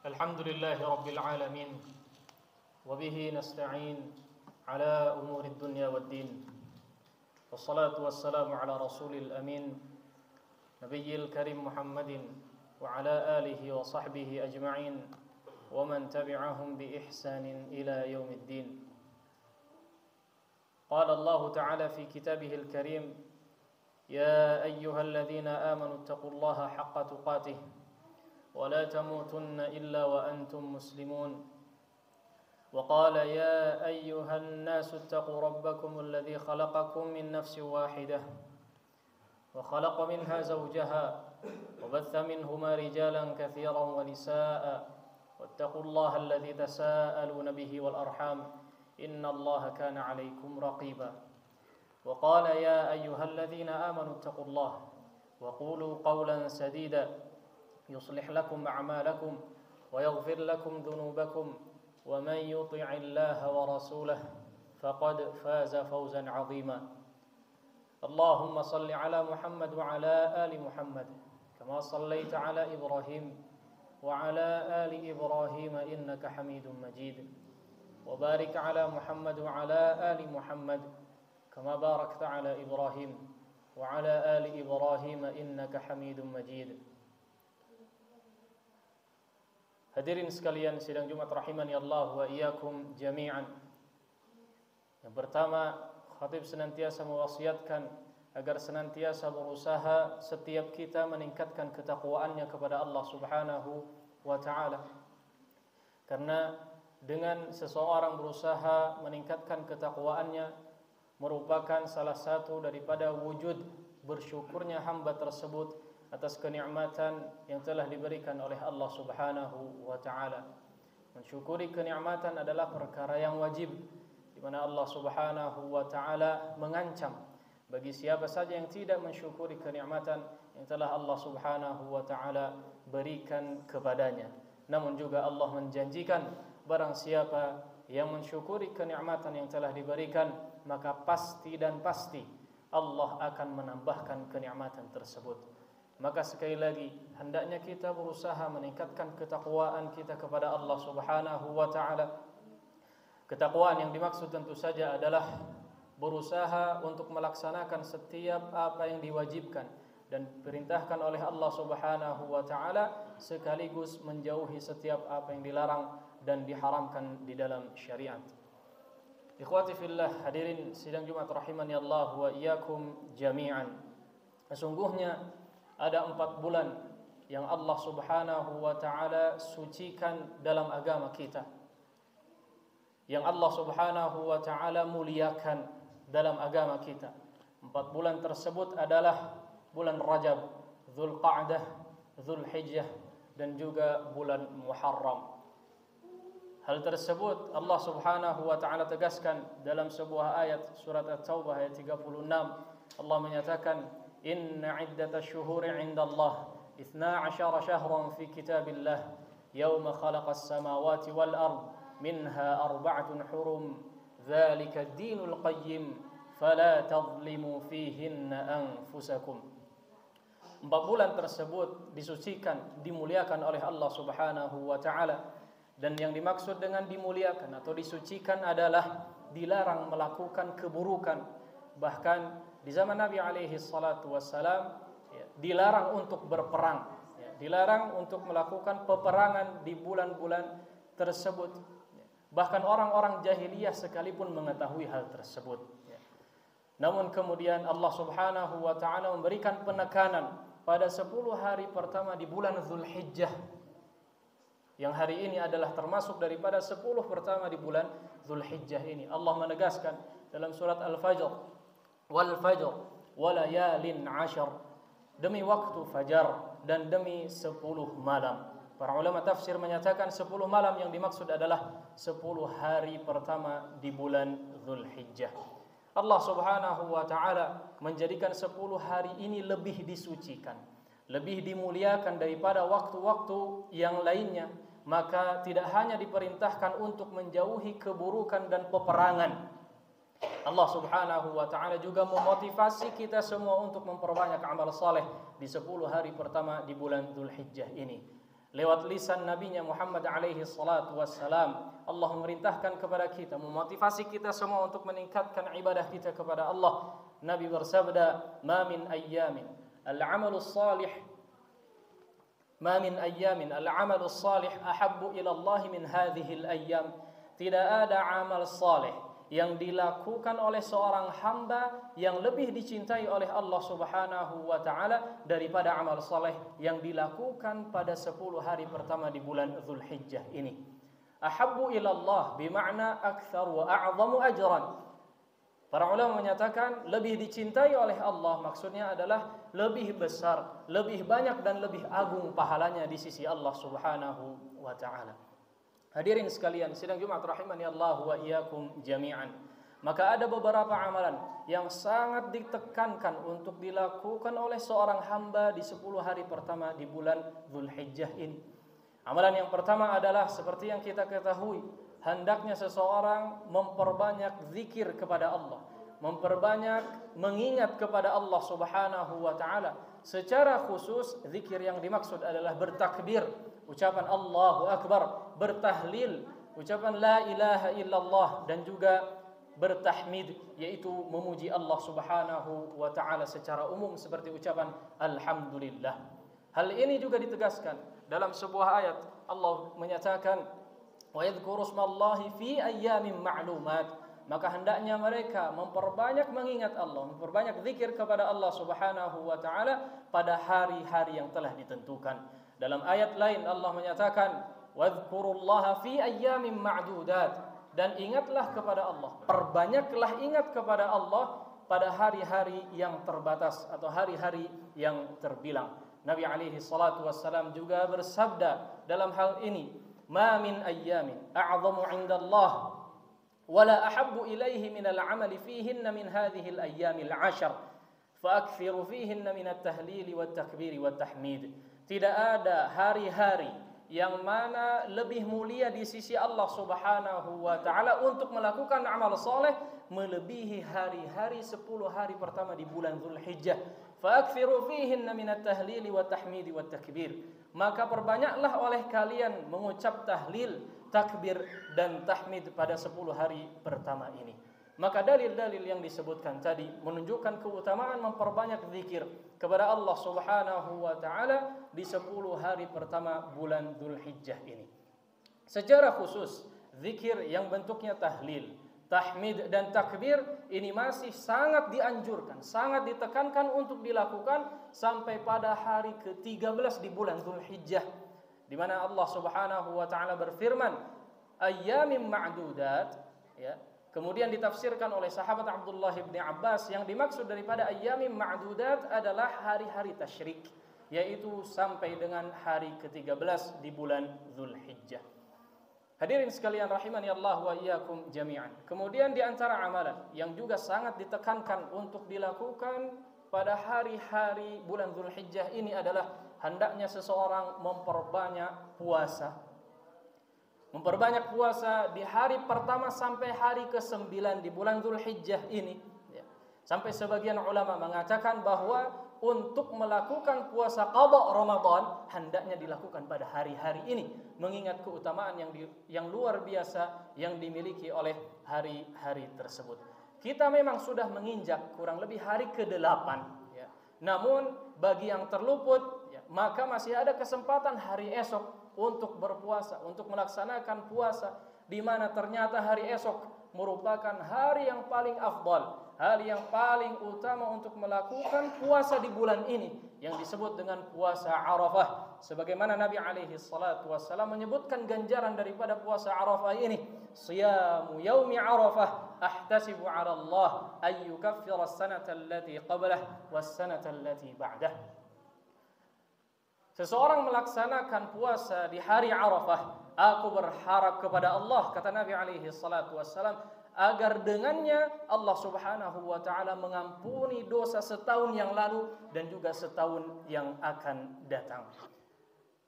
الحمد لله رب العالمين وبه نستعين على أمور الدنيا والدين والصلاة والسلام على رسول الأمين نبي الكريم محمد وعلى آله وصحبه أجمعين ومن تبعهم بإحسان إلى يوم الدين. قال الله تعالى في كتابه الكريم: يا أيها الذين آمنوا اتقوا الله حق تقاته ولا تموتن إلا وأنتم مسلمون. وقال: يا أيها الناس اتقوا ربكم الذي خلقكم من نفس واحدة وخلق منها زوجها وبث منهما رجالا كثيرا ونساء واتقوا الله الذي تساءلون به والأرحام إن الله كان عليكم رقيبا. وقال: يا أيها الذين آمنوا اتقوا الله وقولوا قولا سديدا يصلح لكم أعمالكم ويغفر لكم ذنوبكم ومن يطع الله ورسوله فقد فاز فوزا عظيما. اللهم صل على محمد وعلى آل محمد كما صليت على إبراهيم وعلى آل إبراهيم إنك حميد مجيد. وبارك على محمد وعلى آل محمد كما باركت على إبراهيم وعلى آل إبراهيم إنك حميد مجيد. Hadirin sekalian sidang Jumat rahimani Allah wa iyyakum jami'an. Yang pertama, khatib senantiasa mewasiatkan agar senantiasa berusaha setiap kita meningkatkan ketakwaannya kepada Allah Subhanahu wa taala. Karena dengan seseorang berusaha meningkatkan ketakwaannya merupakan salah satu daripada wujud bersyukurnya hamba tersebut atas kenikmatan yang telah diberikan oleh Allah Subhanahu wa taala. Mensyukuri kenikmatan adalah perkara yang wajib, di mana Allah Subhanahu wa taala mengancam bagi siapa saja yang tidak mensyukuri kenikmatan yang telah Allah Subhanahu wa taala berikan kepadanya. Namun juga Allah menjanjikan barang siapa yang mensyukuri kenikmatan yang telah diberikan, maka pasti dan pasti Allah akan menambahkan kenikmatan tersebut. Maka sekali lagi hendaknya kita berusaha meningkatkan ketakwaan kita kepada Allah Subhanahu wa taala. Ketakwaan yang dimaksud tentu saja adalah berusaha untuk melaksanakan setiap apa yang diwajibkan dan diperintahkan oleh Allah Subhanahu wa taala, sekaligus menjauhi setiap apa yang dilarang dan diharamkan di dalam syariat. Ikhwati fillah, hadirin sidang Jumat rahimani Allah wa iyyakum jami'an. Sesungguhnya ada 4 bulan yang Allah Subhanahu wa taala sucikan dalam agama kita, yang Allah Subhanahu wa taala muliakan dalam agama kita. 4 bulan tersebut adalah bulan Rajab, Dzulqa'dah, Dzulhijjah, dan juga bulan Muharram. Hal tersebut Allah Subhanahu wa taala tegaskan dalam sebuah ayat surat At-Taubah ayat 36. Allah menyatakan, Inna iddata syuhuri indallah 12 syahran fi kitabillah yawma khalaqas samawati wal ard minha 4 hurum dzalika ad-dinul qayyim fala tadhlimu fihinna anfusakum. 4 bulan tersebut disucikan, dimuliakan oleh Allah Subhanahu wa taala, dan yang dimaksud dengan dimuliakan atau disucikan adalah dilarang melakukan keburukan. Bahkan di zaman Nabi alaihi salatu wassalam dilarang untuk berperang, dilarang untuk melakukan peperangan di bulan-bulan tersebut. Bahkan orang-orang jahiliyah sekalipun mengetahui hal tersebut. Namun kemudian Allah Subhanahu wa taala memberikan penekanan pada 10 hari pertama di bulan Dzulhijjah, yang hari ini adalah termasuk daripada 10 pertama di bulan Dzulhijjah ini. Allah menegaskan dalam surat Al-Fajr, wal fajr walayalin 'ashr, demi waktu fajar dan demi 10 malam. Para ulama tafsir menyatakan 10 malam yang dimaksud adalah 10 hari pertama di bulan Dzulhijjah. Allah Subhanahu wa taala menjadikan 10 hari ini lebih disucikan, lebih dimuliakan daripada waktu-waktu yang lainnya. Maka tidak hanya diperintahkan untuk menjauhi keburukan dan peperangan, Allah Subhanahu wa taala juga memotivasi kita semua untuk memperbanyak amal saleh di 10 hari pertama di bulan Dzulhijjah ini. lewat lisan nabinya Muhammad alaihi salatu wassalam. Allah memerintahkan kepada kita, memotivasi kita semua untuk meningkatkan ibadah kita kepada Allah. Nabi bersabda, "Ma min ayyamin al-amalus salih Ma min ayyamin al-amalus salih ahabbu ila Allah min hadhihi al-ayyam." Tidak ada amal saleh yang dilakukan oleh seorang hamba yang lebih dicintai oleh Allah Subhanahu wa taala daripada amal saleh yang dilakukan pada 10 hari pertama di bulan Dzulhijjah ini. Ahabbu ila Allah bermakna aktsar wa a'zamu ajran. Para ulama menyatakan lebih dicintai oleh Allah maksudnya adalah lebih besar, lebih banyak dan lebih agung pahalanya di sisi Allah Subhanahu wa taala. Hadirin sekalian, sidang Jumat rahimani Allah wa iyyakum jami'an. Maka ada beberapa amalan yang sangat ditekankan untuk dilakukan oleh seorang hamba di 10 hari pertama di bulan Dzulhijjah ini. Amalan yang pertama adalah seperti yang kita ketahui, hendaknya seseorang memperbanyak zikir kepada Allah, memperbanyak mengingat kepada Allah Subhanahu wa taala. Secara khusus zikir yang dimaksud adalah bertakbir, ucapan Allahu Akbar, bertahlil, ucapan la ilaha illallah, dan juga bertahmid, yaitu memuji Allah Subhanahu wa taala secara umum seperti ucapan alhamdulillah. Hal ini juga ditegaskan dalam sebuah ayat. Allah menyatakan wa yadhkuru smallahi fi ayyamin ma'lumat. Maka hendaknya mereka memperbanyak mengingat Allah, memperbanyak zikir kepada Allah Subhanahu wa taala pada hari-hari yang telah ditentukan. Dalam ayat lain Allah menyatakan wadhkurullaha fi ayyamin ma'dudat, dan ingatlah kepada Allah, perbanyaklah ingat kepada Allah pada hari-hari yang terbatas atau hari-hari yang terbilang. Nabi alaihi salatu wassalam juga bersabda dalam hal ini, ma min ayyamin a'zamu 'indallah wala ahabbu ilaihi minal 'amali fihinna min hadhihi al-ayyamil 'ashar fa'akthiru fihinna minat tahlili wat takbiri wat tahmid. Tidak ada hari-hari yang mana lebih mulia di sisi Allah Subhanahu wa taala untuk melakukan amal saleh melebihi hari-hari 10 hari pertama di bulan Dzulhijjah. Fa'akthiru fihinna minat tahlili wat tahmidi wat takbir. Maka perbanyaklah oleh kalian mengucap tahlil, takbir dan tahmid pada 10 hari pertama ini. Maka dalil-dalil yang disebutkan tadi menunjukkan keutamaan memperbanyak zikir kepada Allah Subhanahu wa taala di 10 hari pertama bulan Dzulhijjah ini. Secara khusus zikir yang bentuknya tahlil, tahmid dan takbir ini masih sangat dianjurkan, sangat ditekankan untuk dilakukan sampai pada hari ke-13 di bulan Dzulhijjah, di mana Allah Subhanahu wa taala berfirman ayyamin ma'dudat, ya. Kemudian ditafsirkan oleh sahabat Abdullah bin Abbas, yang dimaksud daripada ayyamin ma'dudat adalah hari-hari tasyrik, yaitu sampai dengan hari ke-13 di bulan Dzulhijjah. Hadirin sekalian rahimani Allah wa iyyakum jami'an. Kemudian di antara amalan yang juga sangat ditekankan untuk dilakukan pada hari-hari bulan Dzulhijjah ini adalah hendaknya seseorang memperbanyak puasa. Memperbanyak puasa di hari pertama sampai hari ke-9 di bulan Dzulhijjah ini, ya. Sampai sebagian ulama mengatakan bahwa untuk melakukan puasa qada Ramadan hendaknya dilakukan pada hari-hari ini, mengingat keutamaan yang luar biasa yang dimiliki oleh hari-hari tersebut. Kita memang sudah menginjak kurang lebih hari ke-8, ya. Namun bagi yang terluput, ya, maka masih ada kesempatan hari esok untuk berpuasa, untuk melaksanakan puasa, di mana ternyata hari esok merupakan hari yang paling afdal, hari yang paling utama untuk melakukan puasa di bulan ini, yang disebut dengan puasa Arafah. Sebagaimana Nabi alaihi salatu wassalam menyebutkan ganjaran daripada puasa Arafah ini, siyamu yaumi Arafah ahtasibu 'ala Allah ay yukaffira as-sanata allati qablah was-sanata allati ba'dah. Seseorang melaksanakan puasa di hari Arafah, aku berharap kepada Allah, kata Nabi alaihi salatu wassalam, agar dengannya Allah Subhanahu wa taala mengampuni dosa setahun yang lalu dan juga setahun yang akan datang.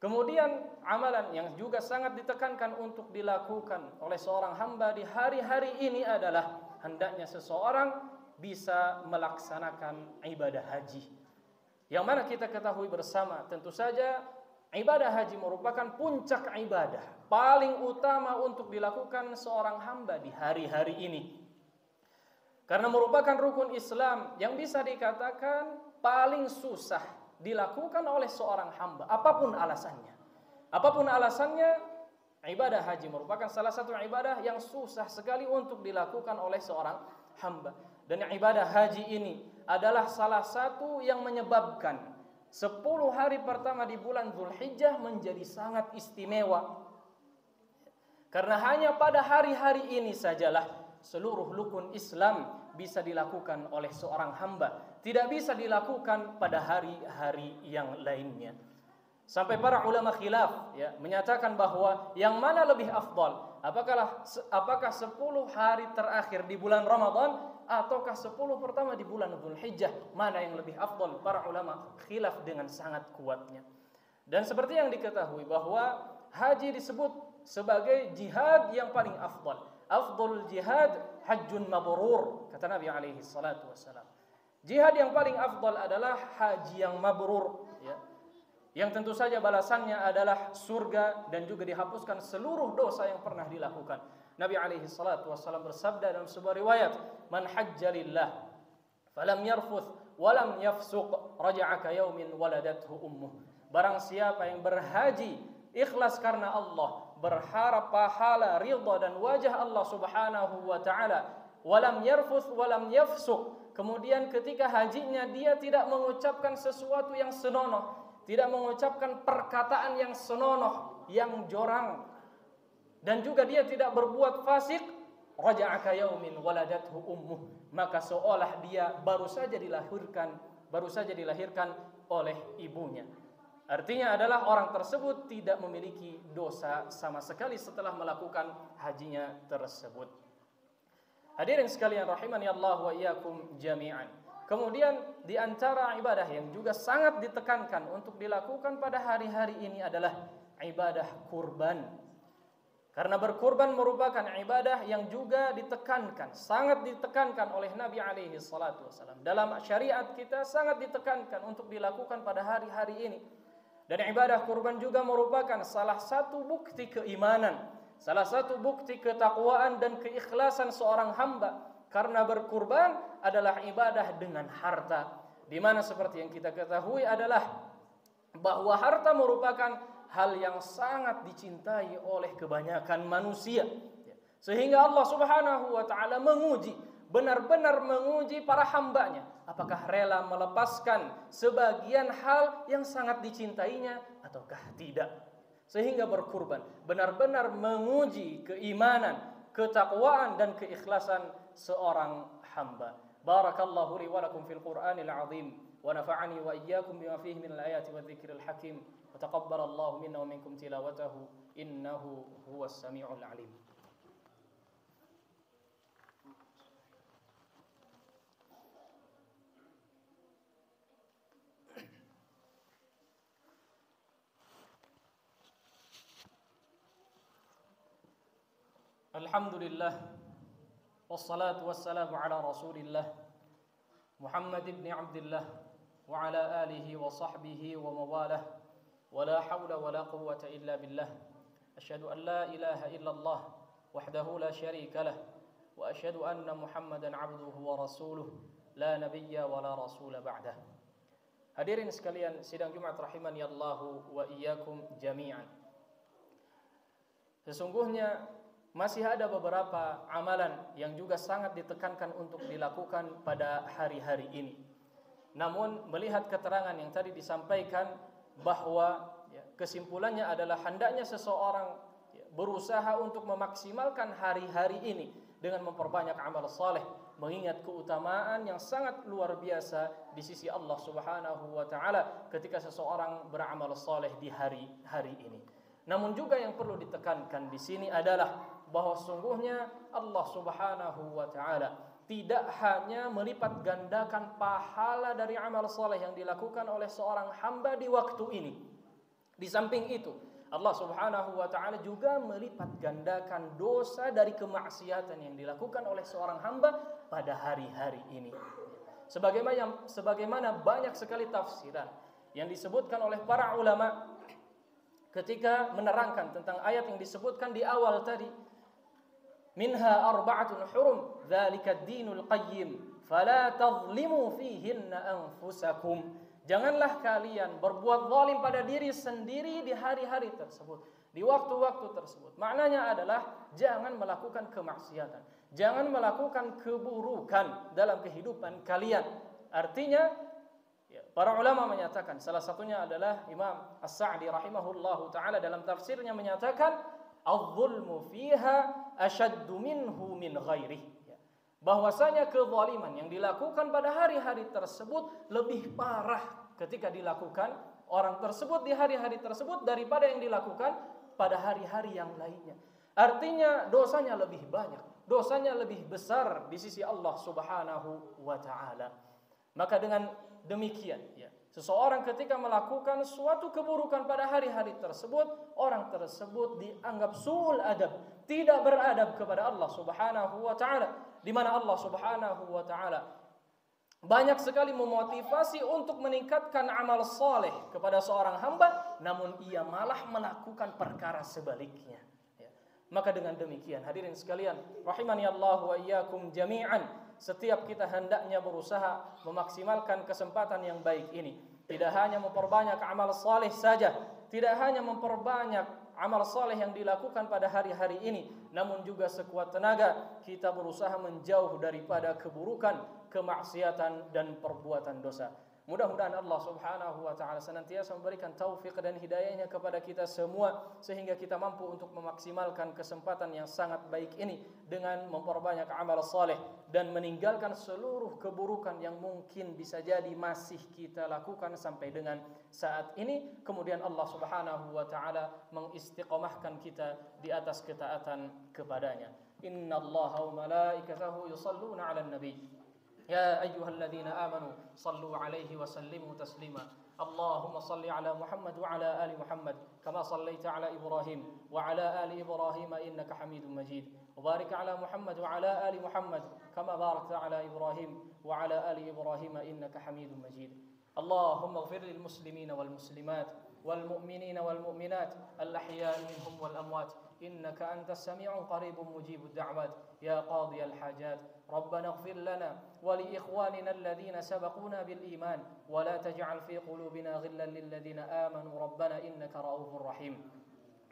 Kemudian amalan yang juga sangat ditekankan untuk dilakukan oleh seorang hamba di hari-hari ini adalah hendaknya seseorang bisa melaksanakan ibadah haji. Yang mana kita ketahui bersama, tentu saja ibadah haji merupakan puncak ibadah paling utama untuk dilakukan seorang hamba di hari-hari ini. Karena merupakan rukun Islam yang bisa dikatakan paling susah dilakukan oleh seorang hamba, apapun alasannya. Apapun alasannya, ibadah haji merupakan salah satu ibadah yang susah sekali untuk dilakukan oleh seorang hamba. Dan ibadah haji ini adalah salah satu yang menyebabkan 10 hari pertama di bulan Dzulhijjah menjadi sangat istimewa. Karena hanya pada hari-hari ini sajalah seluruh rukun Islam bisa dilakukan oleh seorang hamba. Tidak bisa dilakukan pada hari-hari yang lainnya. Sampai para ulama khilaf menyatakan bahwa yang mana lebih afdal? Apakah 10 hari terakhir di bulan Ramadan ataukah 10 pertama di bulan Dzulhijjah? Mana yang lebih afdal? Para ulama khilaf dengan sangat kuatnya. Dan seperti yang diketahui bahwa haji disebut sebagai jihad yang paling afdal. Afdal jihad hajjun mabrur, kata Nabi alaihi salatu wassalam. Jihad yang paling afdal adalah haji yang mabrur, yang tentu saja balasannya adalah surga dan juga dihapuskan seluruh dosa yang pernah dilakukan. Nabi alaihi salatu wassalam bersabda dalam sebuah riwayat, "Man hajja lillah falam yarfuth walam yafsuq raja'a ka yaumin waladathu ummuh." Barang siapa yang berhaji ikhlas karena Allah, berharap pahala, ridha dan wajah Allah Subhanahu wa taala, walam yarfuth walam yafsuq, kemudian ketika hajinya dia tidak mengucapkan sesuatu yang senonoh, tidak mengucapkan perkataan yang senonoh, yang jorang, dan juga dia tidak berbuat fasik, raja'a ka yaumin waladathu ummuh, maka seolah dia baru saja dilahirkan oleh ibunya. Artinya adalah orang tersebut tidak memiliki dosa sama sekali setelah melakukan hajinya tersebut. Hadirin sekalian rahimani Allah wa iyyakum jami'an. Kemudian di antara ibadah yang juga sangat ditekankan untuk dilakukan pada hari-hari ini adalah ibadah kurban. Karena berkurban merupakan ibadah yang juga ditekankan, sangat ditekankan oleh Nabi alaihi salatu wasallam. Dalam syariat kita sangat ditekankan untuk dilakukan pada hari-hari ini. Dan ibadah kurban juga merupakan salah satu bukti keimanan, salah satu bukti ketakwaan dan keikhlasan seorang hamba. Karena berkurban adalah ibadah dengan harta, di mana seperti yang kita ketahui adalah bahwa harta merupakan hal yang sangat dicintai oleh kebanyakan manusia. Sehingga Allah Subhanahu wa taala benar-benar menguji para hambanya. Apakah rela melepaskan sebagian hal yang sangat dicintainya ataukah tidak? Sehingga berkurban benar-benar menguji keimanan, ketakwaan dan keikhlasan seorang hamba. Barakallahu li wa lakum fil Qur'anil 'azim wa nafa'ani wa iyyakum bima fihi minal ayati wadh-dhikril hakim. Wa taqabbalallahu minna wa minkum tilawatahu innahu huwas samiul 'alim. Alhamdulillah wassalatu wassalamu ala Rasulillah Muhammad ibn Abdullah wa ala alihi wa sahbihi wa mawalah wa la hawla wa la quwwata illa billah. Asyhadu an la ilaha illallah wahdahu la syarika lah wa asyhadu anna Muhammadan abduhu wa rasuluh la nabiyya wa la rasula ba'dah. Hadirin sekalian sidang Jumat rahimani Allahu wa iyyakum jami'an. Sesungguhnya masih ada beberapa amalan yang juga sangat ditekankan untuk dilakukan pada hari-hari ini. Namun melihat keterangan yang tadi disampaikan bahwa kesimpulannya adalah hendaknya seseorang berusaha untuk memaksimalkan hari-hari ini dengan memperbanyak amal saleh, mengingat keutamaan yang sangat luar biasa di sisi Allah Subhanahu wa taala ketika seseorang beramal saleh di hari-hari ini. Namun juga yang perlu ditekankan di sini adalah bahwa sungguhnya Allah Subhanahu wa taala tidak hanya melipat gandakan pahala dari amal saleh yang dilakukan oleh seorang hamba di waktu ini. Di samping itu, Allah Subhanahu wa taala juga melipat gandakan dosa dari kemaksiatan yang dilakukan oleh seorang hamba pada hari-hari ini. Sebagaimana banyak sekali tafsiran yang disebutkan oleh para ulama ketika menerangkan tentang ayat yang disebutkan di awal tadi, minha arba'atun hurum dzalika ad-dinul qayyim fala tadhlimu fihinna anfusakum. Janganlah kalian berbuat zalim pada diri sendiri di hari-hari tersebut, di waktu-waktu tersebut. Maknanya adalah jangan melakukan kemaksiatan, jangan melakukan keburukan dalam kehidupan kalian. Artinya, para ulama menyatakan, salah satunya adalah Imam As-Sa'di rahimahullahu ta'ala dalam tafsirnya menyatakan, az-zulmu fiha ashaddu minhu min ghairihi. Bahwasanya kezaliman yang dilakukan pada hari-hari tersebut lebih parah ketika dilakukan orang tersebut di hari-hari tersebut daripada yang dilakukan pada hari-hari yang lainnya. Artinya dosanya lebih banyak, dosanya lebih besar di sisi Allah Subhanahu wa taala. Maka dengan demikian, seseorang ketika melakukan suatu keburukan pada hari-hari tersebut, orang tersebut dianggap su'ul adab, tidak beradab kepada Allah Subhanahu wa taala, di mana Allah Subhanahu wa taala banyak sekali memotivasi untuk meningkatkan amal saleh kepada seorang hamba, namun ia malah melakukan perkara sebaliknya. Maka dengan demikian, hadirin sekalian, rahimani Allah wa iyyakum jami'an, setiap kita hendaknya berusaha memaksimalkan kesempatan yang baik ini. Tidak hanya memperbanyak amal saleh saja, tidak hanya memperbanyak amal saleh yang dilakukan pada hari-hari ini, namun juga sekuat tenaga kita berusaha menjauh daripada keburukan, kemaksiatan dan perbuatan dosa. Mudah-mudahan Allah Subhanahu wa taala senantiasa memberikan taufik dan hidayahnya kepada kita semua, sehingga kita mampu untuk memaksimalkan kesempatan yang sangat baik ini dengan memperbanyak amal saleh dan meninggalkan seluruh keburukan yang mungkin bisa jadi masih kita lakukan sampai dengan saat ini. Kemudian Allah Subhanahu wa taala mengistiqomahkan kita di atas ketaatan kepadanya. Innallaha wa malaikatahu yusalluna 'alan nabi. يا أيها الذين آمنوا صلوا عليه وسلموا تسليما اللهم صل على محمد وعلى آل محمد كما صليت على إبراهيم وعلى آل إبراهيم إنك حميد مجيد وبارك على محمد وعلى آل محمد كما باركت على إبراهيم وعلى آل إبراهيم إنك حميد مجيد اللهم اغفر للمسلمين والمسلمات والمؤمنين والمؤمنات الأحياء منهم والأموات إنك أنت السميع قريب مجيب الدعوات يا قاضي الحاجات ربنا اغفر لنا ولإخواننا الذين سبقونا بالإيمان ولا تجعل في قلوبنا غلا للذين آمنوا ربنا إنك رؤوف رحيم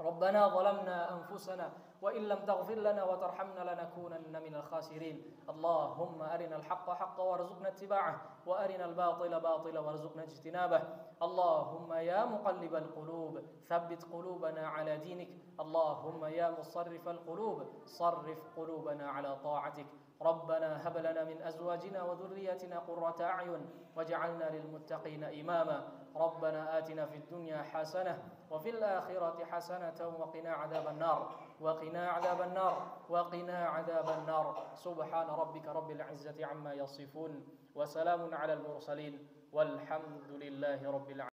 ربنا ظلمنا أنفسنا وإن لم تغفر لنا وترحمنا لنكونن من الخاسرين اللهم أرنا الحق حقا وارزقنا اتباعه وأرنا الباطل باطلا وارزقنا اجتنابه اللهم يا مقلب القلوب ثبت قلوبنا على دينك اللهم يا مصرف القلوب صرف قلوبنا على طاعتك ربنا هب لنا من أزواجنا وذرياتنا قرة أعين واجعلنا للمتقين إماما ربنا آتنا في الدنيا حسنة وفي الآخرة حسنة وقنا عذاب النار وقنا عذاب النار وقنا عذاب النار سبحان ربك رب العزة عما يصفون وسلام على المرسلين والحمد لله رب العالمين.